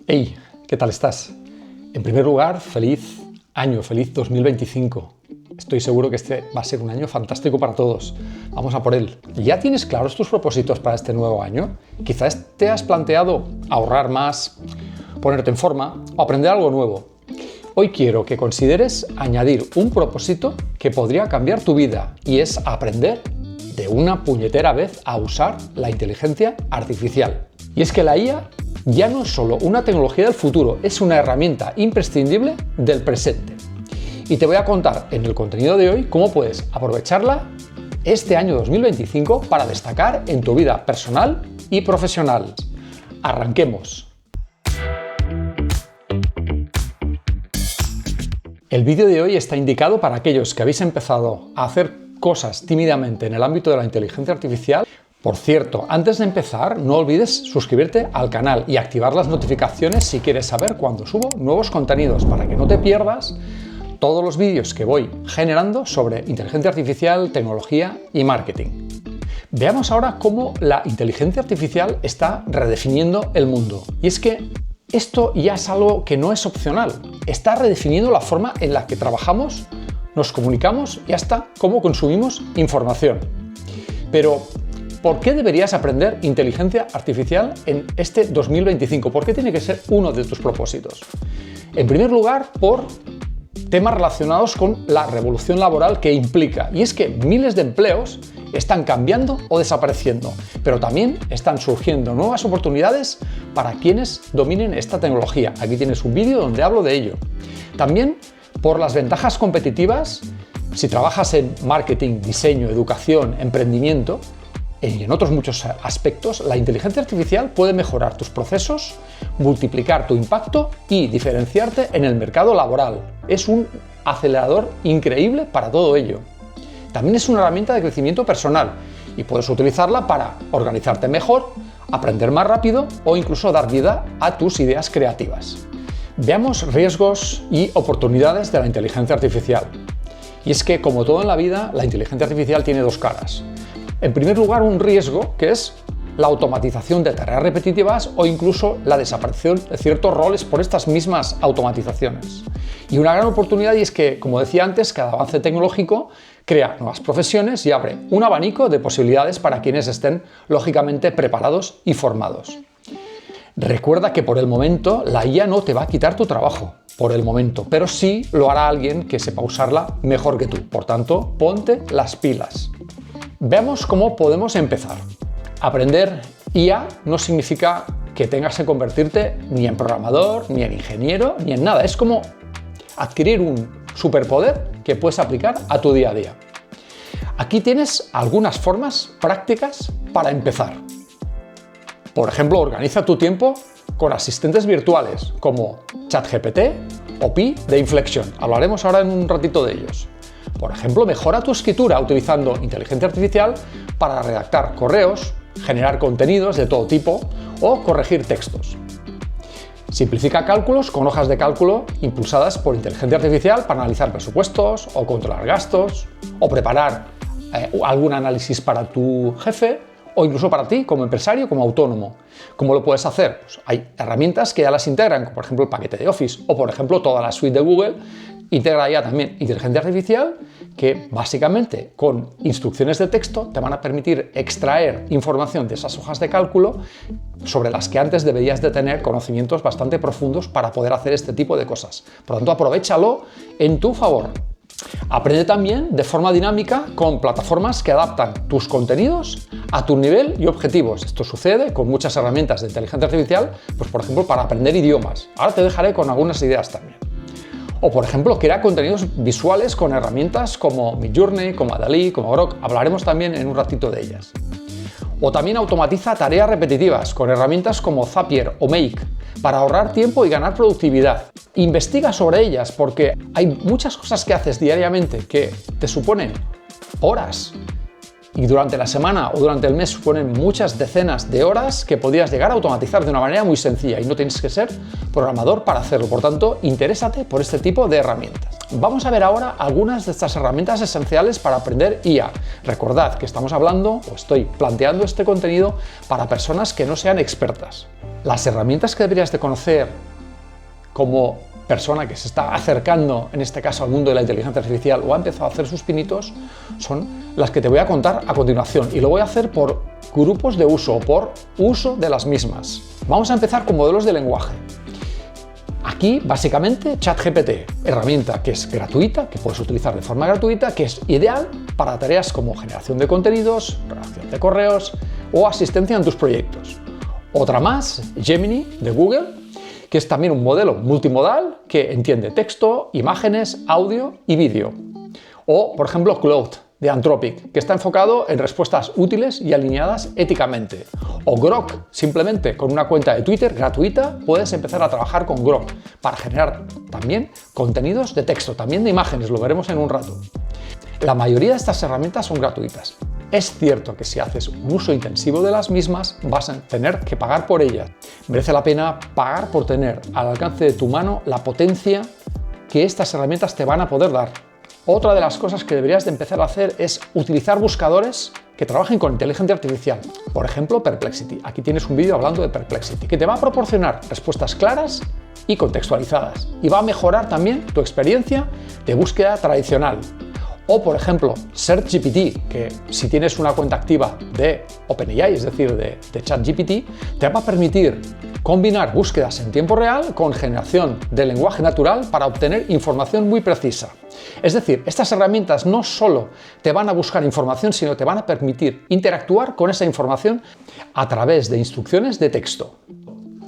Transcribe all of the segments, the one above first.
Hey, ¿qué tal estás? En primer lugar, feliz año, feliz 2025. Estoy seguro que este va a ser un año fantástico para todos. Vamos a por él. ¿Ya tienes claros tus propósitos para este nuevo año? Quizás te has planteado ahorrar más, ponerte en forma o aprender algo nuevo. Hoy quiero que consideres añadir un propósito que podría cambiar tu vida y es aprender de una puñetera vez a usar la inteligencia artificial. Y es que la IA ya no es solo una tecnología del futuro, es una herramienta imprescindible del presente. Y te voy a contar en el contenido de hoy cómo puedes aprovecharla este año 2025 para destacar en tu vida personal y profesional. ¡Arranquemos! El vídeo de hoy está indicado para aquellos que habéis empezado a hacer cosas tímidamente en el ámbito de la inteligencia artificial. Por cierto, antes de empezar, no olvides suscribirte al canal y activar las notificaciones si quieres saber cuando subo nuevos contenidos, para que no te pierdas todos los vídeos que voy generando sobre inteligencia artificial, tecnología y marketing. Veamos ahora cómo la inteligencia artificial está redefiniendo el mundo. Y es que esto ya es algo que no es opcional. Está redefiniendo la forma en la que trabajamos, nos comunicamos y hasta cómo consumimos información. Pero ¿por qué deberías aprender inteligencia artificial en este 2025? ¿Por qué tiene que ser uno de tus propósitos? En primer lugar, por temas relacionados con la revolución laboral que implica. Y es que miles de empleos están cambiando o desapareciendo, pero también están surgiendo nuevas oportunidades para quienes dominen esta tecnología. Aquí tienes un vídeo donde hablo de ello. También por las ventajas competitivas. Si trabajas en marketing, diseño, educación, emprendimiento y en otros muchos aspectos, la inteligencia artificial puede mejorar tus procesos, multiplicar tu impacto y diferenciarte en el mercado laboral. Es un acelerador increíble para todo ello. También es una herramienta de crecimiento personal y puedes utilizarla para organizarte mejor, aprender más rápido o incluso dar vida a tus ideas creativas. Veamos riesgos y oportunidades de la inteligencia artificial. Y es que, como todo en la vida, la inteligencia artificial tiene dos caras. En primer lugar, un riesgo que es la automatización de tareas repetitivas o incluso la desaparición de ciertos roles por estas mismas automatizaciones. Y una gran oportunidad, y es que, como decía antes, cada avance tecnológico crea nuevas profesiones y abre un abanico de posibilidades para quienes estén lógicamente preparados y formados. Recuerda que por el momento la IA no te va a quitar tu trabajo, por el momento, pero sí lo hará alguien que sepa usarla mejor que tú. Por tanto, ponte las pilas. Veamos cómo podemos empezar. Aprender IA no significa que tengas que convertirte ni en programador, ni en ingeniero, ni en nada. Es como adquirir un superpoder que puedes aplicar a tu día a día. Aquí tienes algunas formas prácticas para empezar. Por ejemplo, organiza tu tiempo con asistentes virtuales como ChatGPT o Pi de Inflection. Hablaremos ahora en un ratito de ellos. Por ejemplo, mejora tu escritura utilizando inteligencia artificial para redactar correos, generar contenidos de todo tipo o corregir textos. Simplifica cálculos con hojas de cálculo impulsadas por inteligencia artificial para analizar presupuestos o controlar gastos o preparar algún análisis para tu jefe o incluso para ti como empresario, como autónomo. ¿Cómo lo puedes hacer? Pues hay herramientas que ya las integran, como por ejemplo el paquete de Office o por ejemplo toda la suite de Google integra ya también inteligencia artificial que básicamente con instrucciones de texto te van a permitir extraer información de esas hojas de cálculo sobre las que antes deberías de tener conocimientos bastante profundos para poder hacer este tipo de cosas. Por lo tanto, aprovéchalo en tu favor. Aprende también de forma dinámica con plataformas que adaptan tus contenidos a tu nivel y objetivos. Esto sucede con muchas herramientas de inteligencia artificial, pues por ejemplo para aprender idiomas. Ahora te dejaré con algunas ideas también. O por ejemplo, crea contenidos visuales con herramientas como Midjourney, como DALL-E, como Grok. Hablaremos también en un ratito de ellas. O también automatiza tareas repetitivas con herramientas como Zapier o Make para ahorrar tiempo y ganar productividad. Investiga sobre ellas porque hay muchas cosas que haces diariamente que te suponen horas y durante la semana o durante el mes suponen muchas decenas de horas que podrías llegar a automatizar de una manera muy sencilla y no tienes que ser programador para hacerlo. Por tanto, interésate por este tipo de herramientas. Vamos a ver ahora algunas de estas herramientas esenciales para aprender IA. Recordad que estamos hablando o estoy planteando este contenido para personas que no sean expertas. Las herramientas que deberías de conocer como persona que se está acercando, en este caso, al mundo de la inteligencia artificial o ha empezado a hacer sus pinitos, son las que te voy a contar a continuación y lo voy a hacer por grupos de uso, por uso de las mismas. Vamos a empezar con modelos de lenguaje. Aquí, básicamente, ChatGPT, herramienta que es gratuita, que puedes utilizar de forma gratuita, que es ideal para tareas como generación de contenidos, redacción de correos o asistencia en tus proyectos. Otra más, Gemini, de Google, que es también un modelo multimodal que entiende texto, imágenes, audio y vídeo. O, por ejemplo, Claude, de Anthropic, que está enfocado en respuestas útiles y alineadas éticamente. O Grok, simplemente con una cuenta de Twitter gratuita puedes empezar a trabajar con Grok para generar también contenidos de texto, también de imágenes, lo veremos en un rato. La mayoría de estas herramientas son gratuitas. Es cierto que si haces un uso intensivo de las mismas vas a tener que pagar por ellas. Merece la pena pagar por tener al alcance de tu mano la potencia que estas herramientas te van a poder dar. Otra de las cosas que deberías de empezar a hacer es utilizar buscadores que trabajen con inteligencia artificial. Por ejemplo, Perplexity. Aquí tienes un vídeo hablando de Perplexity, que te va a proporcionar respuestas claras y contextualizadas. Y va a mejorar también tu experiencia de búsqueda tradicional. O, por ejemplo, SearchGPT, que si tienes una cuenta activa de OpenAI, es decir, de ChatGPT, te va a permitir combinar búsquedas en tiempo real con generación de lenguaje natural para obtener información muy precisa. Es decir, estas herramientas no solo te van a buscar información, sino te van a permitir interactuar con esa información a través de instrucciones de texto.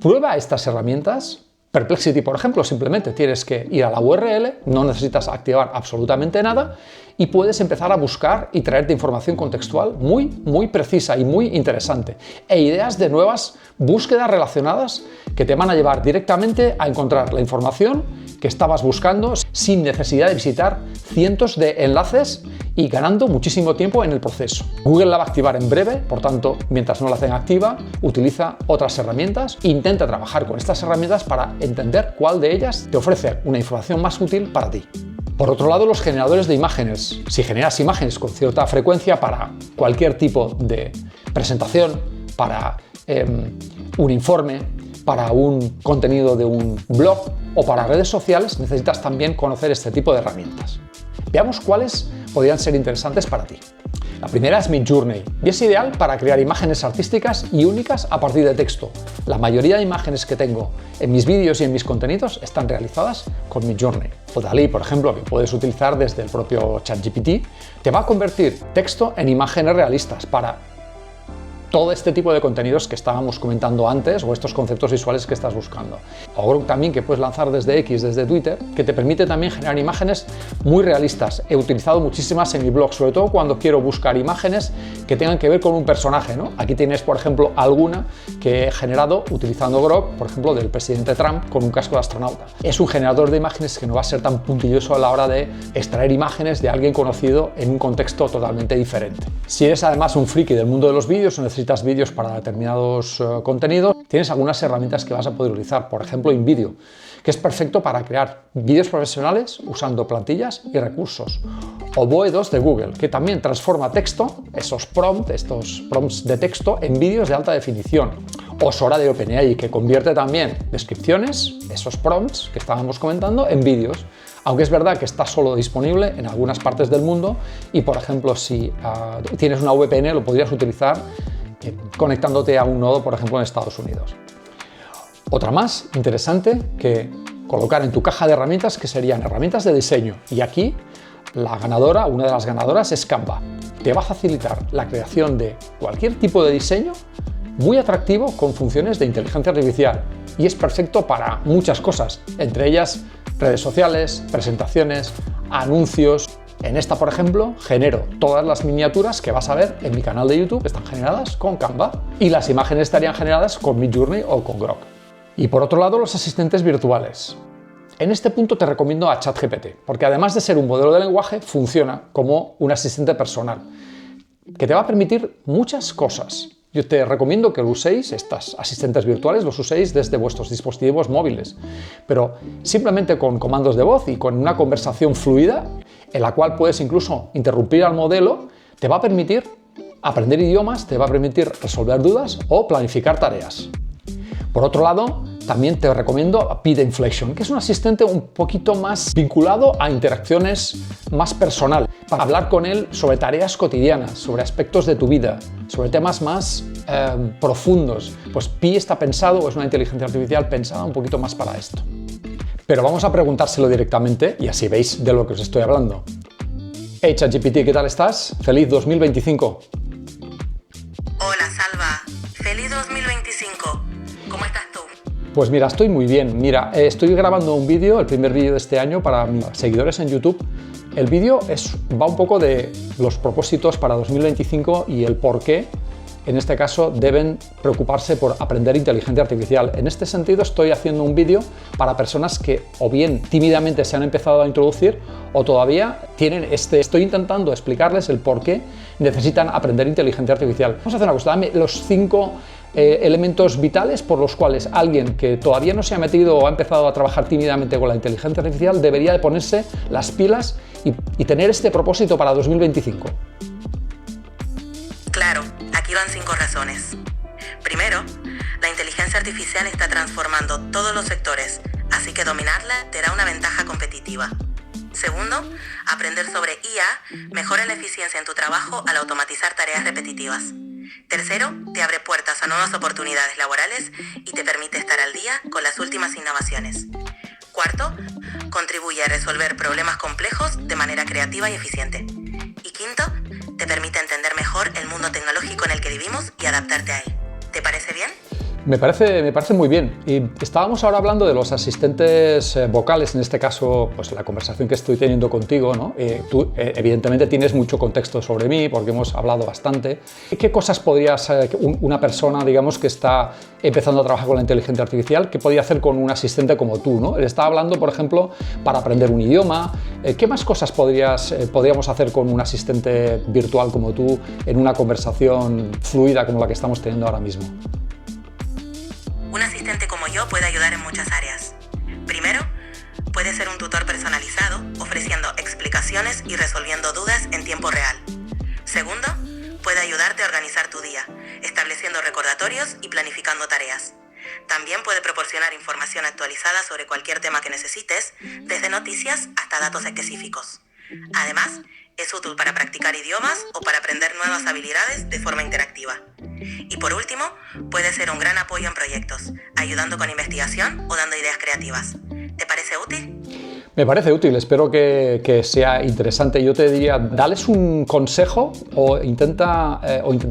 Prueba estas herramientas. Perplexity, por ejemplo, simplemente tienes que ir a la URL, no necesitas activar absolutamente nada y puedes empezar a buscar y traerte información contextual muy precisa y muy interesante e ideas de nuevas búsquedas relacionadas que te van a llevar directamente a encontrar la información que estabas buscando sin necesidad de visitar cientos de enlaces y ganando muchísimo tiempo en el proceso. Google la va a activar en breve, por tanto, mientras no la tenga activa, utiliza otras herramientas, intenta trabajar con estas herramientas para entender cuál de ellas te ofrece una información más útil para ti. Por otro lado, los generadores de imágenes. Si generas imágenes con cierta frecuencia para cualquier tipo de presentación, para un informe, para un contenido de un blog o para redes sociales, necesitas también conocer este tipo de herramientas. Veamos cuáles podrían ser interesantes para ti. La primera es Midjourney y es ideal para crear imágenes artísticas y únicas a partir de texto. La mayoría de imágenes que tengo en mis vídeos y en mis contenidos están realizadas con Midjourney. O DALL-E, por ejemplo, que puedes utilizar desde el propio ChatGPT, te va a convertir texto en imágenes realistas para todo este tipo de contenidos que estábamos comentando antes o estos conceptos visuales que estás buscando. O Grok también, que puedes lanzar desde X, desde Twitter, que te permite también generar imágenes muy realistas. He utilizado muchísimas en mi blog, sobre todo cuando quiero buscar imágenes que tengan que ver con un personaje, ¿no? Aquí tienes, por ejemplo, alguna que he generado utilizando Grok, por ejemplo, del presidente Trump con un casco de astronauta. Es un generador de imágenes que no va a ser tan puntilloso a la hora de extraer imágenes de alguien conocido en un contexto totalmente diferente. Si eres además un friki del mundo de los vídeos o necesitas vídeos para determinados contenidos, tienes algunas herramientas que vas a poder utilizar, por ejemplo InVideo, que es perfecto para crear vídeos profesionales usando plantillas y recursos. O Voe 2 de Google, que también transforma texto, estos prompts de texto, en vídeos de alta definición. O Sora de OpenAI, que convierte también descripciones, esos prompts que estábamos comentando, en vídeos. Aunque es verdad que está solo disponible en algunas partes del mundo y, por ejemplo, si tienes una VPN lo podrías utilizar conectándote a un nodo, por ejemplo, en Estados Unidos. Otra más interesante que colocar en tu caja de herramientas, que serían herramientas de diseño. Y aquí la ganadora, una de las ganadoras es Canva. Te va a facilitar la creación de cualquier tipo de diseño muy atractivo con funciones de inteligencia artificial y es perfecto para muchas cosas, entre ellas redes sociales, presentaciones, anuncios. En esta, por ejemplo, genero todas las miniaturas que vas a ver en mi canal de YouTube, están generadas con Canva y las imágenes estarían generadas con Midjourney o con Grok. Y por otro lado, los asistentes virtuales. En este punto te recomiendo a ChatGPT, porque además de ser un modelo de lenguaje, funciona como un asistente personal. que te va a permitir muchas cosas. Yo te recomiendo que lo uséis, estos asistentes virtuales los uséis desde vuestros dispositivos móviles, pero simplemente con comandos de voz y con una conversación fluida, en la cual puedes incluso interrumpir al modelo, te va a permitir aprender idiomas, te va a permitir resolver dudas o planificar tareas. Por otro lado, también te recomiendo Pidinflection, que es un asistente un poquito más vinculado a interacciones más personales, para hablar con él sobre tareas cotidianas, sobre aspectos de tu vida, sobre temas más profundos. Pues Pi está pensado, es una inteligencia artificial pensada un poquito más para esto. Pero vamos a preguntárselo directamente y así veis de lo que os estoy hablando. Hey ChatGPT, ¿qué tal estás? ¡Feliz 2025! Hola Salva, feliz 2025. ¿Cómo estás tú? Pues mira, estoy muy bien. Mira, estoy grabando un vídeo, el primer vídeo de este año para mis seguidores en YouTube. El vídeo va un poco de los propósitos para 2025 y el por qué, en este caso, deben preocuparse por aprender inteligencia artificial. En este sentido, estoy haciendo un vídeo para personas que o bien tímidamente se han empezado a introducir o todavía tienen Estoy intentando explicarles el por qué necesitan aprender inteligencia artificial. Vamos a hacer una cosa, dame los 5 elementos vitales por los cuales alguien que todavía no se ha metido o ha empezado a trabajar tímidamente con la inteligencia artificial debería de ponerse las pilas y tener este propósito para 2025. Claro, aquí van 5 razones. Primero, la inteligencia artificial está transformando todos los sectores, así que dominarla te da una ventaja competitiva. Segundo, aprender sobre IA mejora la eficiencia en tu trabajo al automatizar tareas repetitivas. Tercero, te abre puertas a nuevas oportunidades laborales y te permite estar al día con las últimas innovaciones. Cuarto, contribuye a resolver problemas complejos de manera creativa y eficiente. Y quinto, te permite entender mejor el mundo tecnológico en el que vivimos y adaptarte a él. ¿Te parece bien? Me parece muy bien. Y estábamos ahora hablando de los asistentes vocales, en este caso, pues la conversación que estoy teniendo contigo, ¿no? Tú, evidentemente, tienes mucho contexto sobre mí, porque hemos hablado bastante. ¿Qué cosas podrías, una persona, digamos, que está empezando a trabajar con la inteligencia artificial, qué podría hacer con un asistente como tú, ¿no? Él está hablando, por ejemplo, para aprender un idioma. ¿Qué más cosas podríamos hacer con un asistente virtual como tú en una conversación fluida como la que estamos teniendo ahora mismo? Un asistente como yo puede ayudar en muchas áreas. Primero, puede ser un tutor personalizado, ofreciendo explicaciones y resolviendo dudas en tiempo real. Segundo, puede ayudarte a organizar tu día, estableciendo recordatorios y planificando tareas. También puede proporcionar información actualizada sobre cualquier tema que necesites, desde noticias hasta datos específicos. Además, es útil para practicar idiomas o para aprender nuevas habilidades de forma interactiva. Y por último, puede ser un gran apoyo en proyectos, ayudando con investigación o dando ideas creativas. ¿Te parece útil? Me parece útil, espero que sea interesante. Yo te diría, dales un consejo o intenta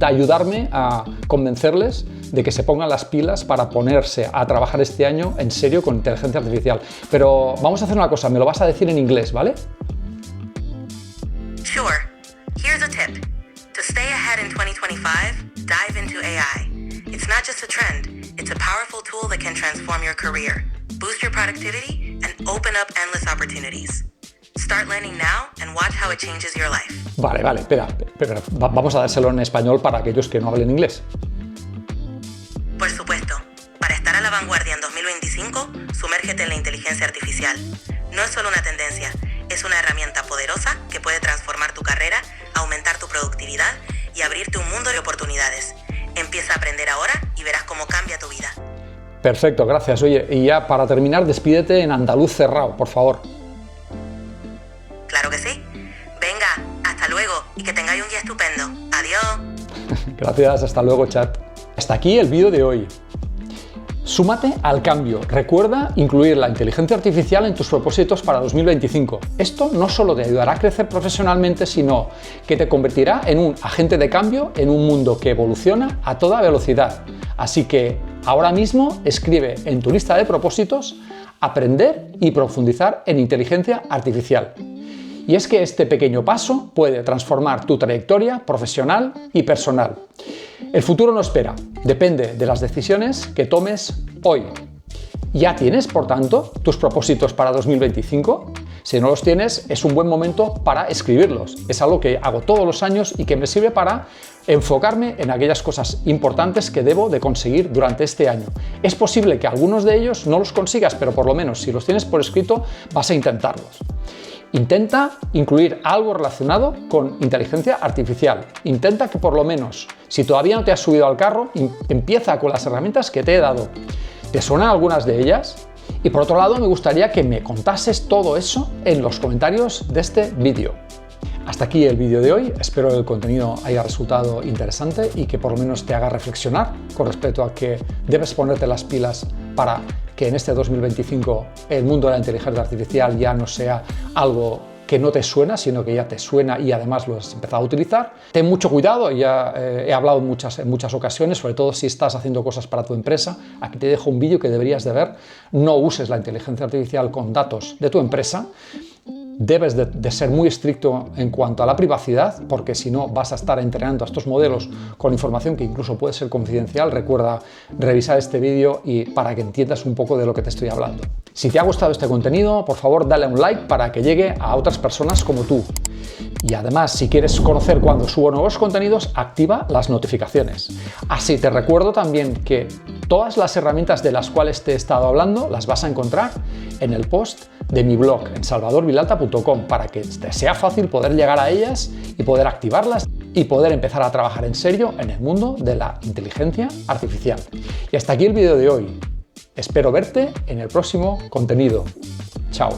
ayudarme a convencerles de que se pongan las pilas para ponerse a trabajar este año en serio con inteligencia artificial. Pero vamos a hacer una cosa, me lo vas a decir en inglés, ¿vale? Sure. Here's a tip. To stay ahead in 2025, dive into AI. It's not just a trend, it's a powerful tool that can transform your career, boost your productivity, and open up endless opportunities. Start learning now and watch how it changes your life. Vale, espera, vamos a dárselo en español para aquellos que no hablen inglés. Por supuesto. Para estar a la vanguardia en 2025, sumérgete en la inteligencia artificial. No es solo una tendencia, es una herramienta poderosa que puede transformar tu carrera, aumentar tu productividad y abrirte un mundo de oportunidades. Empieza a aprender ahora y verás cómo cambia tu vida. Perfecto, gracias. Oye, y ya para terminar, despídete en andaluz cerrado, por favor. Claro que sí. Venga, hasta luego y que tengáis un día estupendo. Adiós. Gracias, hasta luego, chat. Hasta aquí el vídeo de hoy. Súmate al cambio. Recuerda incluir la inteligencia artificial en tus propósitos para 2025. Esto no solo te ayudará a crecer profesionalmente, sino que te convertirá en un agente de cambio en un mundo que evoluciona a toda velocidad. Así que ahora mismo escribe en tu lista de propósitos aprender y profundizar en inteligencia artificial. Y es que este pequeño paso puede transformar tu trayectoria profesional y personal. El futuro no espera, depende de las decisiones que tomes hoy. ¿Ya tienes, por tanto, tus propósitos para 2025? Si no los tienes, es un buen momento para escribirlos. Es algo que hago todos los años y que me sirve para enfocarme en aquellas cosas importantes que debo de conseguir durante este año. Es posible que algunos de ellos no los consigas, pero por lo menos si los tienes por escrito vas a intentarlos. Intenta incluir algo relacionado con inteligencia artificial. Intenta que por lo menos, si todavía no te has subido al carro, empieza con las herramientas que te he dado. ¿Te suenan algunas de ellas? Y por otro lado, me gustaría que me contases todo eso en los comentarios de este vídeo. Hasta aquí el vídeo de hoy. Espero que el contenido haya resultado interesante y que por lo menos te haga reflexionar con respecto a que debes ponerte las pilas para que en este 2025 el mundo de la inteligencia artificial ya no sea algo que no te suena, sino que ya te suena y además lo has empezado a utilizar. Ten mucho cuidado, ya he hablado en muchas ocasiones, sobre todo si estás haciendo cosas para tu empresa. Aquí te dejo un vídeo que deberías de ver. No uses la inteligencia artificial con datos de tu empresa. Debes de ser muy estricto en cuanto a la privacidad, porque si no vas a estar entrenando a estos modelos con información que incluso puede ser confidencial. Recuerda revisar este vídeo y para que entiendas un poco de lo que te estoy hablando. Si te ha gustado este contenido, por favor dale un like para que llegue a otras personas como tú. Y además, si quieres conocer cuando subo nuevos contenidos, activa las notificaciones. Así te recuerdo también que todas las herramientas de las cuales te he estado hablando las vas a encontrar en el post de mi blog en salvadorvilalta.com para que te sea fácil poder llegar a ellas y poder activarlas y poder empezar a trabajar en serio en el mundo de la inteligencia artificial. Y hasta aquí el vídeo de hoy. Espero verte en el próximo contenido. Chao.